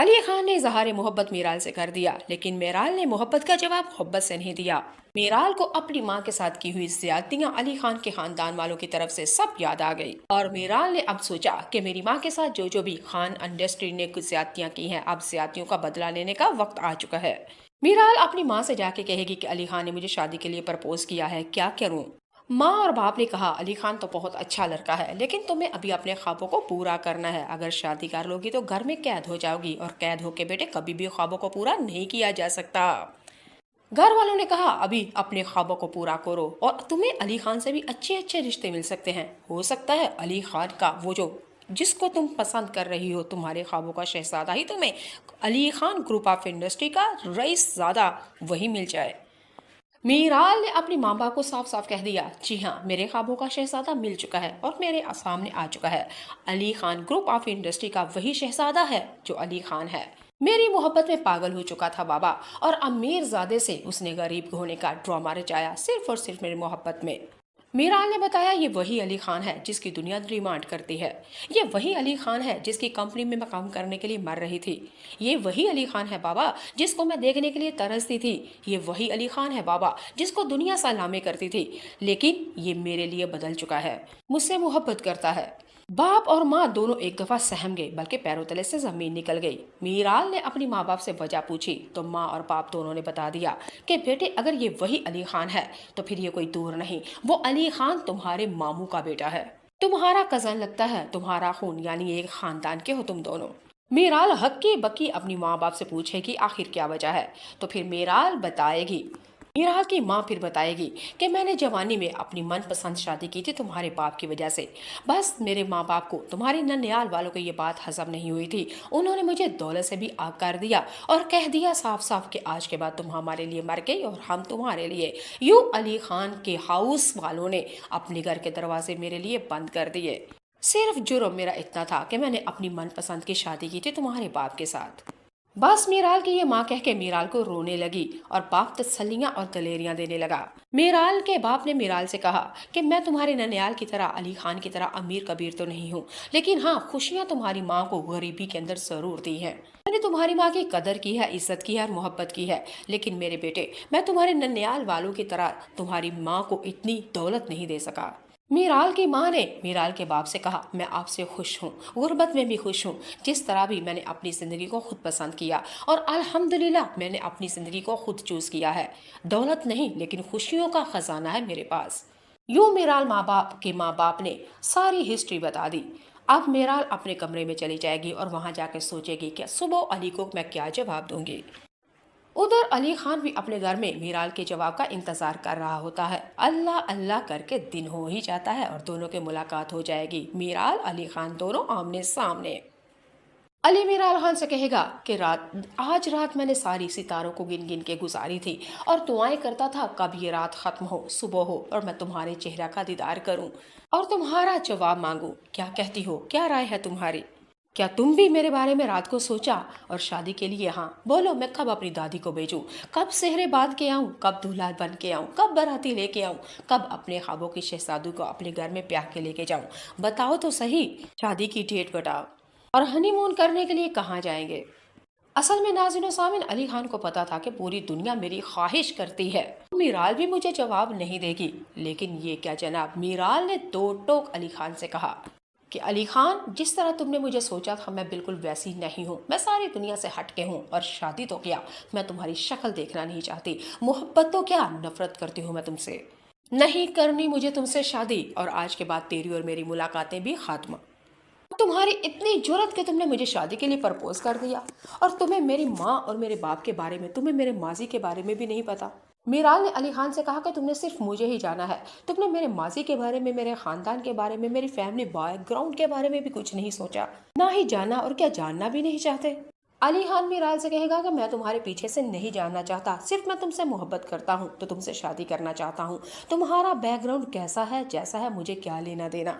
अली खान ने इजहार मोहब्बत मीराल से कर दिया, लेकिन मीराल ने मोहब्बत का जवाब मोहब्बत से नहीं दिया। मीराल को अपनी मां के साथ की हुई ज्यादतियां अली खान के खानदान वालों की तरफ से सब याद आ गई, और मीराल ने अब सोचा कि मेरी मां के साथ जो जो भी खान इंडस्ट्री ने कुछ ज्यादतियां की हैं, अब ज्यादतियों का बदला लेने का वक्त आ चुका है। मीराल अपनी माँ से जाके कहेगी कि अली खान ने मुझे शादी के लिए प्रपोज किया है, क्या करूं। माँ और बाप ने कहा, अली खान तो बहुत अच्छा लड़का है, लेकिन तुम्हें अभी अपने ख्वाबों को पूरा करना है। अगर शादी कर लोगी तो घर में कैद हो जाओगी, और कैद होके बेटे कभी भी ख्वाबों को पूरा नहीं किया जा सकता। घर वालों ने कहा, अभी अपने ख्वाबों को पूरा करो और तुम्हें अली खान से भी अच्छे अच्छे रिश्ते मिल सकते हैं। हो सकता है अली खान का वो जो जिसको तुम पसंद कर रही हो, तुम्हारे ख्वाबों का शहजादा ही तुम्हें Ali Khan group of industry का रईस ज़्यादा वही मिल जाए। मीराल ने अपनी माँ बाप को साफ साफ कह दिया, जी हाँ, मेरे ख्वाबों का शहजादा मिल चुका है और मेरे सामने आ चुका है। Ali Khan group of industry का वही शहजादा है जो अली खान है। मेरी मोहब्बत में पागल हो चुका था बाबा, और अमीर ज़ादे से उसने गरीब होने का ड्रामा रचाया, सिर्फ और सिर्फ मेरी मोहब्बत में। मीराल ने बताया, ये वही अली खान है जिसकी दुनिया डिमांड करती है। ये वही अली खान है जिसकी कंपनी में मैं काम करने के लिए मर रही थी। ये वही अली खान है बाबा जिसको मैं देखने के लिए तरसती थी। ये वही अली खान है बाबा जिसको दुनिया सलामी करती थी, लेकिन ये मेरे लिए बदल चुका है, मुझसे मोहब्बत करता है। बाप और माँ दोनों एक दफा सहम गए, बल्कि पैरों तले से जमीन निकल गई। मीराल ने अपनी माँ बाप से वजह पूछी तो माँ और बाप दोनों ने बता दिया कि बेटे, अगर ये वही अली खान है तो फिर ये कोई दूर नहीं, वो अली खान तुम्हारे मामू का बेटा है, तुम्हारा कजन लगता है, तुम्हारा खून यानी एक खानदान के हो तुम दोनों। मीराल हक्की बक्की अपनी माँ बाप से पूछेगी आखिर क्या वजह है, तो फिर मीराल की माँ फिर बताएगी कि मैंने जवानी में अपनी मनपसंद शादी की थी तुम्हारे बाप की वजह से। बस मेरे माँ बाप को तुम्हारे ननियाल वालों को ये बात हजम नहीं हुई थी। उन्होंने मुझे दौलत से भी आग कर दिया और कह दिया साफ साफ कि आज के बाद तुम हमारे लिए मर गई और हम तुम्हारे लिए। यूं अली खान के हाउस वालों ने अपने घर के दरवाजे मेरे लिए बंद कर दिए। सिर्फ जुर्म मेरा इतना था कि मैंने अपनी मनपसंद की शादी की थी तुम्हारे बाप के साथ। बस मीराल की ये माँ कह के मीराल को रोने लगी, और बाप तसल्लियां और दलेरियां देने लगा। मीराल के बाप ने मीराल से कहा कि मैं तुम्हारे ननियाल की तरह, अली खान की तरह अमीर कबीर तो नहीं हूँ, लेकिन हाँ, खुशियाँ तुम्हारी माँ को गरीबी के अंदर जरूर दी हैं। मैंने तुम्हारी माँ की कदर की है, इज्जत की है और मोहब्बत की है, लेकिन मेरे बेटे, मैं तुम्हारे ननियाल वालों की तरह तुम्हारी माँ को इतनी दौलत नहीं दे सका। मीराल की माँ ने मीराल के बाप से कहा, मैं आपसे खुश हूँ, गुर्बत में भी खुश हूँ, जिस तरह भी मैंने अपनी ज़िंदगी को खुद पसंद किया, और अल्हम्दुलिल्लाह मैंने अपनी ज़िंदगी को खुद चूज़ किया है। दौलत नहीं, लेकिन खुशियों का ख़जाना है मेरे पास। यूँ मीराल माँ बाप ने सारी हिस्ट्री बता दी। अब मीराल अपने कमरे में चली जाएगी और वहाँ जाकर सोचेगी कि सुबह अली को मैं क्या जवाब दूंगी। उधर अली खान भी अपने घर में मीराल के जवाब का इंतजार कर रहा होता है। अल्लाह अल्लाह करके दिन हो ही जाता है और दोनों की मुलाकात हो जाएगी। मीराल अली खान दोनों आमने सामने। अली मीराल खान से कहेगा कि आज रात मैंने सारी सितारों को गिन गिन के गुजारी थी और दुआएं करता था कब ये रात खत्म हो, सुबह हो और मैं तुम्हारे चेहरा का दीदार करूं और तुम्हारा जवाब मांगू। क्या कहती हो, क्या राय है तुम्हारी? क्या तुम भी मेरे बारे में रात को सोचा और शादी के लिए? हाँ बोलो, मैं कब अपनी दादी को भेजूं, कब सेहरे बांध के आऊं, कब दूल्हा बन के आऊं, कब बाराती लेके आऊं, कब अपने ख्वाबों की शहजादू को अपने घर में ब्याह के लेके जाऊं? बताओ तो सही, शादी की डेट बताओ, और हनीमून करने के लिए कहाँ जाएंगे? असल में नाज़रीन सामिन, अली खान को पता था कि पूरी दुनिया मेरी ख्वाहिश करती है, मीराल भी मुझे जवाब नहीं देगी। लेकिन ये क्या जनाब, मीराल ने दो टोक अली खान से कहा कि अली खान, जिस तरह तुमने मुझे सोचा था मैं बिल्कुल वैसी नहीं हूँ। मैं सारी दुनिया से हटके हूँ, और शादी तो क्या, मैं तुम्हारी शक्ल देखना नहीं चाहती। मोहब्बत तो क्या, नफरत करती हूँ मैं तुमसे। नहीं करनी मुझे तुमसे शादी, और आज के बाद तेरी और मेरी मुलाकातें भी खात्मा। तुम्हारी इतनी जुर्रत कि तुमने मुझे शादी के लिए प्रपोज कर दिया, और तुम्हें मेरी माँ और मेरे बाप के बारे में, तुम्हें मेरे माजी के बारे में भी नहीं पता। मीराल ने अली खान से कहा कि तुमने सिर्फ मुझे ही जाना है, तुमने मेरे माजी के बारे में, मेरे खानदान के बारे में, मेरी फैमिली बैकग्राउंड के बारे में भी कुछ नहीं सोचा, ना ही जाना, और क्या जानना भी नहीं चाहते। अली खान मीराल से कहेगा कि मैं तुम्हारे पीछे से नहीं जानना चाहता, सिर्फ मैं तुमसे मोहब्बत करता हूँ तो तुमसे शादी करना चाहता हूँ। तुम्हारा बैकग्राउंड कैसा है, जैसा है, मुझे क्या लेना देना।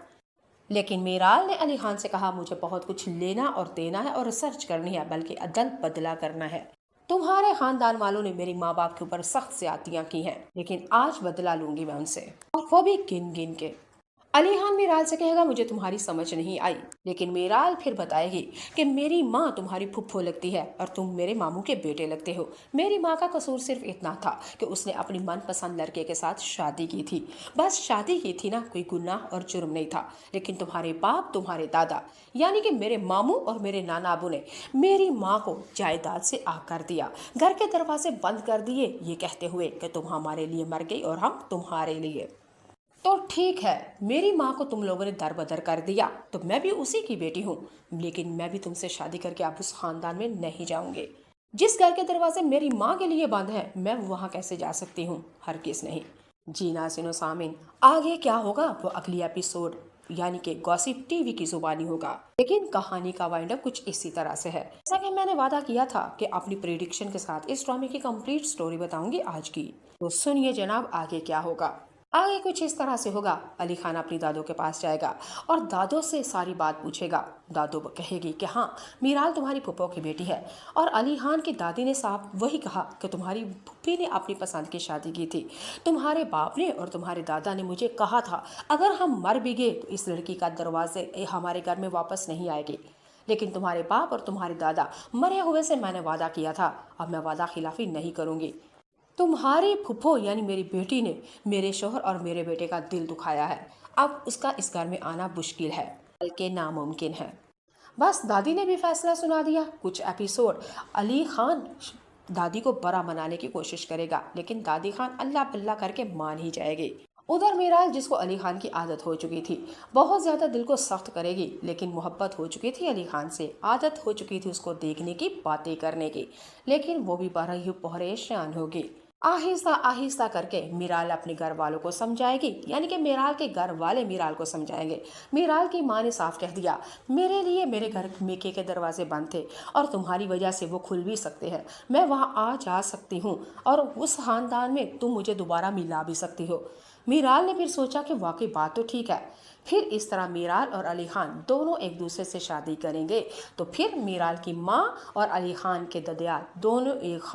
लेकिन मीराल ने अली खान से कहा, मुझे बहुत कुछ लेना और देना है और रिसर्च करनी है, बल्कि अदल बदला करना है। तुम्हारे खानदान वालों ने मेरी माँ बाप के ऊपर सख्त ज्यादतियां की हैं, लेकिन आज बदला लूंगी मैं उनसे, और वो भी गिन गिन के। अली खान मीराल से कहेगा मुझे तुम्हारी समझ नहीं आई, लेकिन मीराल फिर बताएगी कि मेरी माँ तुम्हारी फुफ्फो लगती है और तुम मेरे मामू के बेटे लगते हो। मेरी माँ का कसूर सिर्फ इतना था कि उसने अपनी मनपसंद लड़के के साथ शादी की थी, बस शादी की थी ना, कोई गुनाह और जुर्म नहीं था। लेकिन तुम्हारे बाप, तुम्हारे दादा यानी कि मेरे मामू और मेरे नाना अबू ने मेरी माँ को जायदाद से आग कर दिया, घर के दरवाजे बंद कर दिए, ये कहते हुए कि तुम हमारे लिए मर गई और हम तुम्हारे लिए। तो ठीक है, मेरी माँ को तुम लोगों ने दर बदर कर दिया तो मैं भी उसी की बेटी हूँ, लेकिन मैं भी तुमसे शादी करके अब उस खानदान में नहीं जाऊंगी। जिस घर के दरवाजे मेरी माँ के लिए बंद है, मैं वहाँ कैसे जा सकती हूँ? हरगिज़ नहीं। जी ना सुनो सामिन, आगे क्या होगा वो अगली एपिसोड यानी कि गॉसिप टीवी की जुबानी होगा। लेकिन कहानी का वाइंड अप कुछ इसी तरह से है। जैसा कि मैंने वादा किया था कि अपनी प्रेडिक्शन के साथ इस ड्रामे की कंप्लीट स्टोरी बताऊंगी आज की, तो सुनिए जनाब आगे क्या होगा। आगे कुछ इस तरह से होगा, अली खान अपनी दादो के पास जाएगा और दादो से सारी बात पूछेगा। दादो कहेगी कि हाँ, मीराल तुम्हारी फूफो की बेटी है, और अली खान की दादी ने साफ वही कहा कि तुम्हारी फूफी ने अपनी पसंद की शादी की थी। तुम्हारे बाप ने और तुम्हारे दादा ने मुझे कहा था अगर हम मर भी गए तो इस लड़की का दरवाजे हमारे घर में वापस नहीं आएगी। लेकिन तुम्हारे बाप और तुम्हारे दादा मरे हुए से मैंने वादा किया था, अब मैं वादा खिलाफी नहीं करूंगी। तुम्हारी फुफ्फो यानी मेरी बेटी ने मेरे शोहर और मेरे बेटे का दिल दुखाया है, अब उसका इस घर में आना मुश्किल है, बल्कि नामुमकिन है। बस दादी ने भी फैसला सुना दिया। कुछ एपिसोड अली खान दादी को बड़ा मनाने की कोशिश करेगा, लेकिन दादी खान अल्लाह बल्ला करके मान ही जाएगी। उधर मीराल, जिसको अली खान की आदत हो चुकी थी, बहुत ज्यादा दिल को सख्त करेगी, लेकिन मोहब्बत हो चुकी थी अली खान से, आदत हो चुकी थी उसको देखने की, बातें करने की, लेकिन वो भी बड़ा ही परेशान होगी। आहिस्ता आहिस्ता करके मीराल अपने घर वालों को समझाएगी, यानी कि मीराल के घर वाले मीराल को समझाएंगे। मीराल की माँ ने साफ कह दिया, मेरे लिए मेरे घर मेके के दरवाजे बंद थे और तुम्हारी वजह से वो खुल भी सकते हैं, मैं वहाँ आ जा सकती हूँ और उस खानदान में तुम मुझे दोबारा मिला भी सकती हो। मीराल ने फिर सोचा कि वाकई बात तो ठीक है। फिर इस तरह मीराल और अली खान दोनों एक दूसरे से शादी करेंगे, तो फिर मीराल की माँ और अली खान के ददियाल दोनों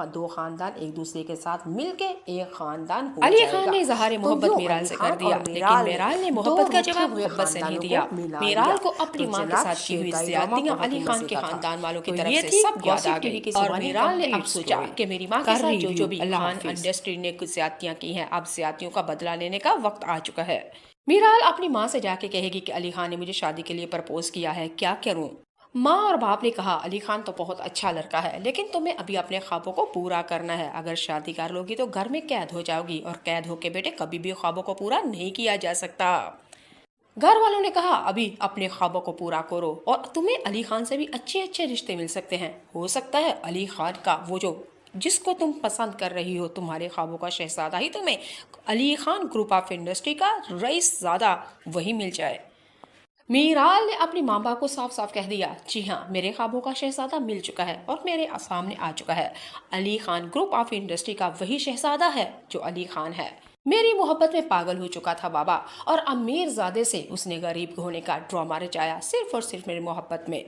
दो खानदान एक दूसरे के साथ मिलके एक खानदान हो अली जाएगा। खान ने इजहार मोहब्बत तो मीराल अली से खान कर दिया, और लेकिन मीराल मीराल ने दो मोहब्बत का रूठे जवाब हुए मोहब्बत से नहीं खानदानों दिया। को मिला मीराल दिया। को अपनी तो माँ के जनाब साथ की हुई शेरदाई ड्रामा ज्यादतियां बहुत अली ही खान मजे के का था। खानदान वालों की तो तरफ ये से थी सब याद गॉसिप आ टीवी गई, की और जुबानी मीराल ने अब कंप्लीट सोचा स्टोरी। कि मेरी माँ के कर साथ जो रिव्यू, भी अल्लाह खान हाफिज। इंडस्ट्री ने कुछ ज्यादतियां की हैं, अब ज्यादतियों का बदला लेने का वक्त आ चुका है। मीराल अपनी माँ से जाके कहेगी कि अली खान ने मुझे शादी के लिए प्रपोज किया है, क्या करूं? माँ और बाप ने कहा अली खान तो बहुत अच्छा लड़का है, लेकिन तुम्हें अभी अपने ख्वाबों को पूरा करना है, अगर शादी कर लोगी तो घर में कैद हो जाओगी, और कैद होके बेटे कभी भी ख्वाबों को पूरा नहीं किया जा सकता। घर वालों ने कहा अभी अपने ख्वाबों को पूरा करो और तुम्हें अली खान से भी अच्छे अच्छे रिश्ते मिल सकते हैं, हो सकता है अली खान का वो जो जिसको तुम पसंद कर रही हो, तुम्हारे ख्वाबों का शहजादा ही तुम्हें Ali Khan group of industry का रईस ज़्यादा वही मिल जाए। मीराल ने अपनी माँ बाप को साफ साफ कह दिया, जी हाँ, मेरे ख्वाबों का शहजादा मिल चुका है और मेरे सामने आ चुका है। Ali Khan group of industry का वही शहजादा है जो अली खान है। मेरी मोहब्बत में पागल हो चुका था बाबा, और अमीर ज़ादे से उसने गरीब होने का ड्रामा रचाया सिर्फ और सिर्फ मेरी मोहब्बत में।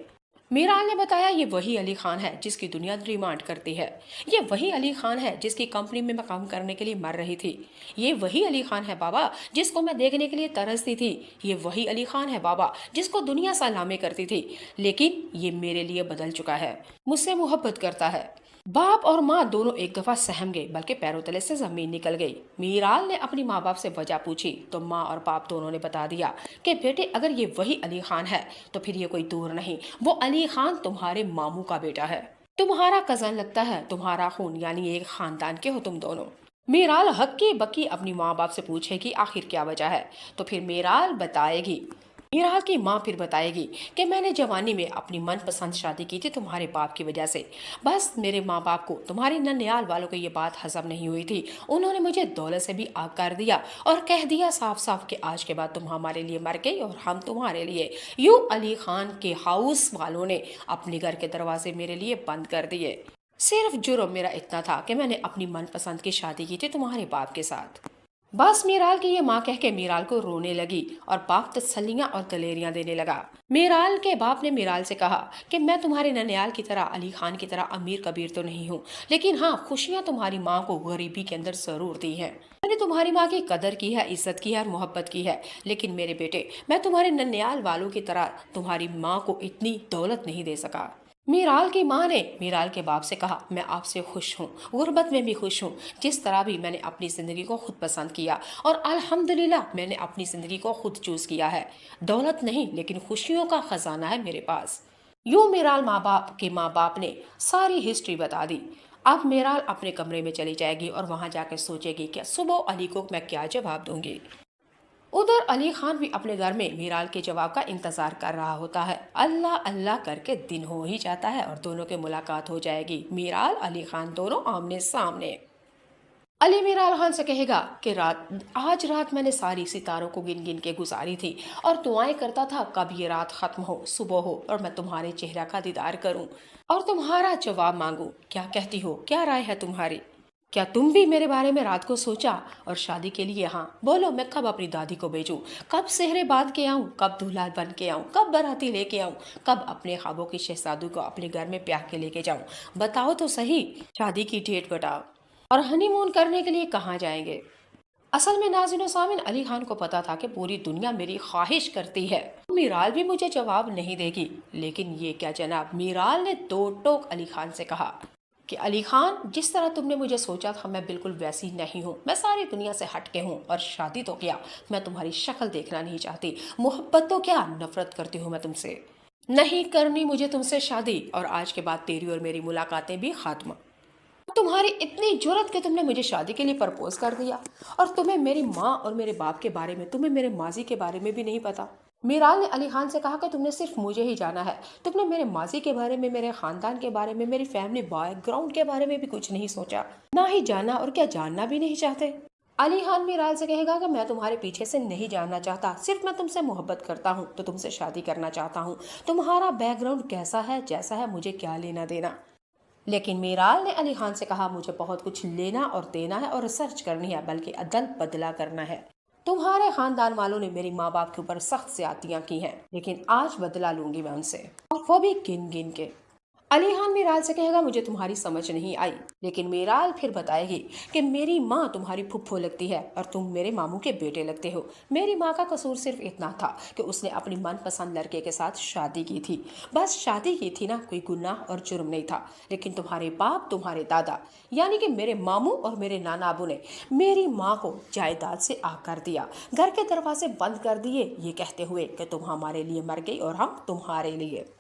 मीराल ने बताया ये वही अली खान है जिसकी दुनिया डिमांड करती है, ये वही अली खान है जिसकी कंपनी में मैं काम करने के लिए मर रही थी, ये वही अली खान है बाबा जिसको मैं देखने के लिए तरसती थी, ये वही अली खान है बाबा जिसको दुनिया सलामी करती थी, लेकिन ये मेरे लिए बदल चुका है, मुझसे मोहब्बत करता है। बाप और माँ दोनों एक दफा सहम गए, बल्कि पैरों तले से जमीन निकल गई। मीराल ने अपनी माँ बाप से वजह पूछी तो माँ और बाप दोनों ने बता दिया कि बेटे अगर ये वही अली खान है तो फिर ये कोई दूर नहीं, वो अली खान तुम्हारे मामू का बेटा है, तुम्हारा कजन लगता है, तुम्हारा खून यानी एक खानदान के हो तुम दोनों। मीराल हक्की बक्की अपनी माँ बाप से पूछेगी आखिर क्या वजह है, तो फिर मीराल की माँ फिर बताएगी कि मैंने जवानी में अपनी मनपसंद शादी की थी तुम्हारे बाप की वजह से, बस मेरे माँ बाप को तुम्हारे ननियाल वालों को ये बात हजम नहीं हुई थी, उन्होंने मुझे दौलत से भी आग कर दिया और कह दिया साफ साफ कि आज के बाद तुम हमारे लिए मर गई और हम तुम्हारे लिए। यूं अली खान के हाउस वालों ने अपने घर के दरवाजे मेरे लिए बंद कर दिए। सिर्फ जुर्म मेरा इतना था कि मैंने अपनी मनपसंद की शादी की थी तुम्हारे बाप के साथ। बस मीराल की ये माँ कह के मीराल को रोने लगी और बाप तसल्लियां और दलेरियां देने लगा। मीराल के बाप ने मीराल से कहा कि मैं तुम्हारे ननियाल की तरह, अली खान की तरह अमीर कबीर तो नहीं हूँ, लेकिन हाँ, खुशियां तुम्हारी माँ को गरीबी के अंदर जरूर दी हैं। मैंने तुम्हारी माँ की कदर की है, इज्जत की है और मोहब्बत की है, लेकिन मेरे बेटे, मैं तुम्हारे ननियाल वालों की तरह तुम्हारी माँ को इतनी दौलत नहीं दे सका। मीराल की माँ ने मीराल के बाप से कहा, मैं आपसे खुश हूँ, गुर्बत में भी खुश हूँ, जिस तरह भी मैंने अपनी ज़िंदगी को खुद पसंद किया और अल्हम्दुलिल्लाह मैंने अपनी ज़िंदगी को खुद चूज़ किया है। दौलत नहीं, लेकिन खुशियों का खजाना है मेरे पास। यूं मीराल माँ बाप ने सारी हिस्ट्री बता दी। अब मीराल अपने कमरे में चली जाएगी और वहां जाकर सोचेगी कि सुबह अली को मैं क्या जवाब दूंगी। उधर अली खान भी अपने घर में मीराल के जवाब का इंतजार कर रहा होता है। अल्लाह अल्लाह करके दिन हो ही जाता है और दोनों की मुलाकात हो जाएगी। मीराल अली खान दोनों आमने सामने। अली मीराल खान से कहेगा कि आज रात मैंने सारी सितारों को गिन गिन के गुजारी थी और दुआएं करता था कब ये रात खत्म हो, सुबह हो और मैं तुम्हारे चेहरा का दीदार करूं और तुम्हारा जवाब मांगू। क्या कहती हो, क्या राय है तुम्हारी? क्या तुम भी मेरे बारे में रात को सोचा और शादी के लिए? हाँ बोलो, मैं कब अपनी दादी को भेजूं, कब सेहरे बांध के आऊं, कब दूल्हा बन के आऊं, कब बाराती लेके आऊं, कब अपने ख्वाबों की शहजादी को अपने घर में ब्याह के लेके जाऊं? बताओ तो सही, शादी की डेट बताओ और हनीमून करने के लिए कहाँ जाएंगे? असल में नाज़रीन सामिन, अली खान को पता था कि पूरी दुनिया मेरी ख्वाहिश करती है, मीराल भी मुझे जवाब नहीं देगी। लेकिन ये क्या जनाब, मीराल ने दो टोक अली खान से कहा कि अली खान, जिस तरह तुमने मुझे सोचा था मैं बिल्कुल वैसी नहीं हूँ। मैं सारी दुनिया से हटके हूँ और शादी तो क्या, मैं तुम्हारी शक्ल देखना नहीं चाहती। मोहब्बत तो क्या, नफरत करती हूँ मैं तुमसे। नहीं करनी मुझे तुमसे शादी और आज के बाद तेरी और मेरी मुलाकातें भी खात्मा। तुम्हारी इतनी जुर्रत कि तुमने मुझे शादी के लिए प्रपोज कर दिया और तुम्हें मेरी माँ और मेरे बाप के बारे में, तुम्हें मेरे माजी के बारे में भी नहीं पता। मीराल ने अली खान से कहा कि तुमने सिर्फ मुझे ही जाना है, तुमने मेरे माजी के बारे में, मेरे खानदान के बारे में, मेरी फैमिली बैकग्राउंड के बारे में भी कुछ नहीं सोचा, ना ही जाना और क्या जानना भी नहीं चाहते। अली खान मीराल से कहेगा कि मैं तुम्हारे पीछे से नहीं जानना चाहता, सिर्फ मैं तुमसे मोहब्बत करता हूँ तो तुमसे शादी करना चाहता हूँ। तुम्हारा बैकग्राउंड कैसा है, जैसा है, मुझे क्या लेना देना। लेकिन मीराल ने अली खान से कहा, मुझे बहुत कुछ लेना और देना है और रिसर्च करनी है, बल्कि अदल बदला करना है। तुम्हारे खानदान वालों ने मेरी माँ बाप के ऊपर सख्त ज्यादतियां की हैं, लेकिन आज बदला लूंगी मैं उनसे, और वो भी गिन गिन के। अली खान मीराल से कहेगा, मुझे तुम्हारी समझ नहीं आई। लेकिन मीराल फिर बताएगी कि मेरी माँ तुम्हारी फुफ्फो लगती है और तुम मेरे मामू के बेटे लगते हो। मेरी माँ का कसूर सिर्फ इतना था कि उसने अपनी मनपसंद लड़के के साथ शादी की थी, बस शादी की थी ना, कोई गुनाह और जुर्म नहीं था। लेकिन तुम्हारे बाप, तुम्हारे दादा यानी कि मेरे मामू और मेरे नाना अबू ने मेरी माँ को जायदाद से आकर दिया, घर के दरवाजे बंद कर दिए, ये कहते हुए कि तुम हमारे लिए मर गई और हम तुम्हारे लिए।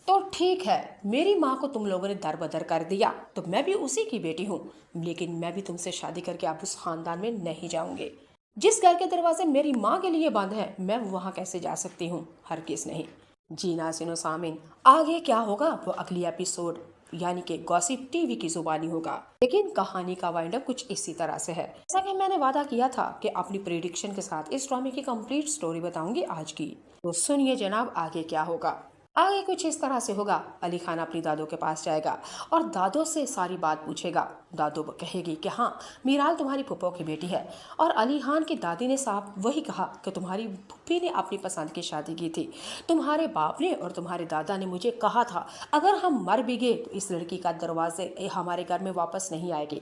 तो ठीक है, मेरी माँ को तुम लोगों ने दर बदर कर दिया तो मैं भी उसी की बेटी हूँ, लेकिन मैं भी तुमसे शादी करके अब उस खानदान में नहीं जाऊंगी। जिस घर के दरवाजे मेरी माँ के लिए बंद है, मैं वहाँ कैसे जा सकती हूँ? हरगिज़ नहीं। जी नाज़रीन सामीन, आगे क्या होगा वो अगली एपिसोड यानी कि गॉसिप टीवी की जुबानी होगा। लेकिन कहानी का वाइंड अप कुछ इसी तरह से है। जैसा कि मैंने वादा किया था कि अपनी प्रेडिक्शन के साथ इस ड्रामे की कंप्लीट स्टोरी बताऊंगी आज की, तो सुनिए जनाब आगे क्या होगा। आगे कुछ इस तरह से होगा, अली खान अपनी दादो के पास जाएगा और दादो से सारी बात पूछेगा। दादो कहेगी कि हाँ, मीराल तुम्हारी फूफो की बेटी है और अली खान की दादी ने साफ वही कहा कि तुम्हारी फूफी ने अपनी पसंद की शादी की थी। तुम्हारे बाप ने और तुम्हारे दादा ने मुझे कहा था अगर हम मर भी गए तो इस लड़की का दरवाजे हमारे घर में वापस नहीं आएगी।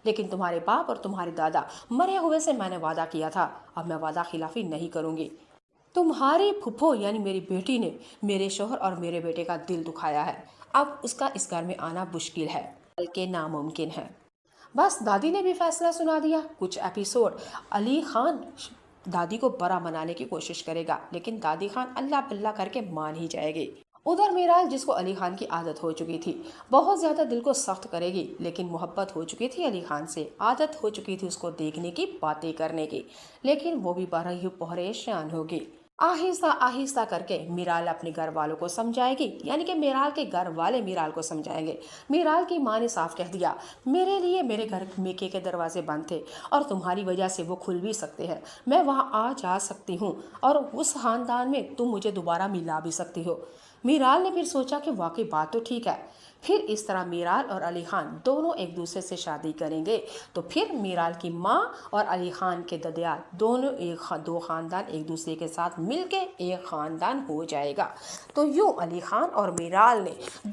लेकिन तुम्हारे बाप और तुम्हारे दादा मरे हुए से मैंने वादा किया था, अब मैं वादा खिलाफी नहीं करूंगी। तुम्हारी फुफ्फो यानी मेरी बेटी ने मेरे शोहर और मेरे बेटे का दिल दुखाया है, अब उसका इस घर में आना मुश्किल है, बल्कि नामुमकिन है। बस दादी ने भी फैसला सुना दिया। कुछ एपिसोड अली खान दादी को बड़ा मनाने की कोशिश करेगा, लेकिन दादी खान अल्लाह बल्ला करके मान ही जाएगी। उधर मीराल, जिसको अली खान की आदत हो चुकी थी, बहुत ज्यादा दिल को सख्त करेगी, लेकिन मोहब्बत हो चुकी थी अली खान से, आदत हो चुकी थी उसको देखने की, बातें करने की, लेकिन वो भी बड़ा ही परेशान होगी। आहिस्ता आहिस्ता करके मीराल अपने घर वालों को समझाएगी, यानी कि मीराल के घर वाले मीराल को समझाएंगे। मीराल की माँ ने साफ कह दिया, मेरे लिए मेरे घर मेके के दरवाजे बंद थे और तुम्हारी वजह से वो खुल भी सकते हैं, मैं वहाँ आ जा सकती हूँ और उस खानदान में तुम मुझे दोबारा मिला भी सकती हो। मीराल ने फिर सोचा कि वाकई बात तो ठीक है। फिर इस तरह मीराल और अली खान दोनों एक दूसरे से शादी करेंगे तो फिर मीराल की माँ और अली खान के ददियाल दोनों दो खानदान एक दूसरे के साथ मिलके एक खानदान हो जाएगा। तो यूं अली खान और मीराल ने